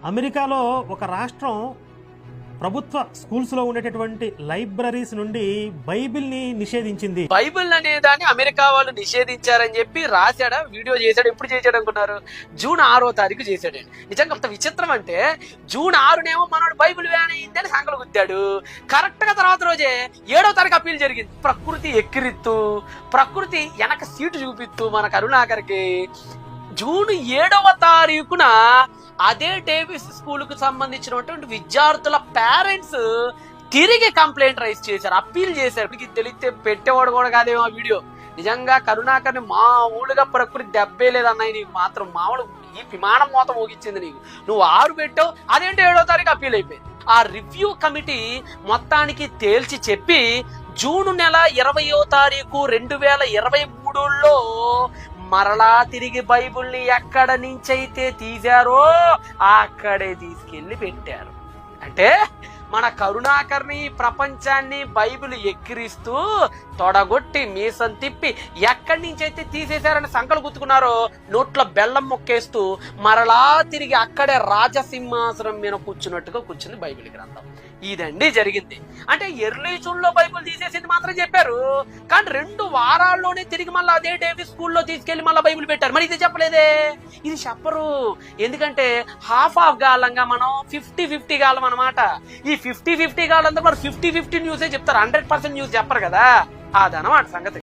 అమెరికాలో ఒక రాష్ట్రం ప్రభుత్వ స్కూల్స్ లో ఉండేటటువంటి లైబ్రరీస్ నుండి బైబిల్ ని నిషేధించింది. బైబిల్ అనే దాన్ని అమెరికా వాళ్ళు నిషేధించారని చెప్పి రాశాడా, వీడియో చేశాడు. ఎప్పుడు చేశాడు అనుకున్నారు? జూన్ 6వ తారీఖు చేశాడండి. నిజంగా అంత విచిత్రం అంటే జూన్ 6నేమో మనోడు బైబిల్ వ్యాన్ అయిందని సంకలు గుద్దాడు. కరెక్ట్ గా తర్వాత రోజే 7వ తారీఖు అప్పీల్ జరిగింది. ప్రకృతి ఎక్కిరిత్తు, ప్రకృతి వెనక సీటు చూపిస్తూ మన కరుణాకర్కి జూన్ 7వ తారీఖున అదే డేవిస్ స్కూల్ కు సంబంధించినటువంటి విద్యార్థుల పేరెంట్స్ తిరిగి కంప్లైంట్ రైజ్ చేశారు, అప్పీల్ చేశారు. మీకు తెలిస్తే పెట్టేవాడు కూడా కాదేమో ఆ వీడియో. నిజంగా కరుణాకర్ని మామూలుగా ప్రకృతి దెబ్బే లేదన్నాయి. నీకు మాత్రం మామూలు ఈ విమానం మోత మోగించింది. నువ్వు 6 పెట్టావు, అదేంటి 7వ తారీఖు అప్పీల్ అయిపోయింది. ఆ రివ్యూ కమిటీ మొత్తానికి తేల్చి చెప్పి జూన్ నెల 20వ తారీఖు 2023లో మరలా తిరిగి బైబిల్ని ఎక్కడ నుంచైతే తీశారో అక్కడే తీసుకెళ్లి పెట్టారు. అంటే మన కరుణాకర్ని ప్రపంచాన్ని బైబిల్ ఎక్కిరిస్తూ తొడగొట్టి మీసం తిప్పి ఎక్కడి నుంచైతే తీసేశారని సంకలు గుర్తుకున్నారో నోట్లో బెల్లం మొక్కేస్తూ మరలా తిరిగి అక్కడే రాజసింహాసనం మీద కూర్చున్నట్టుగా కూర్చుంది బైబిల్ గ్రంథం. ఇదండి జరిగింది. అంటే ఎర్లీ జూన్ లో బైబిల్ తీసేసింది మాత్రం చెప్పారు, కానీ 2 వారాల్లోనే తిరిగి మళ్ళీ అదే డేవిస్ స్కూల్లో తీసుకెళ్లి మళ్ళీ బైబిల్ పెట్టారు. మరి ఇది చెప్పలేదే, ఇది చెప్పరు. ఎందుకంటే హాఫ్ గాలంగా మనం 50-50 గాలం అనమాట. ఈ 50-50 గాలంతా మరి 50-50 న్యూసే చెప్తారు, 100% న్యూస్ చెప్పరు కదా. అదనమాట సంగతి.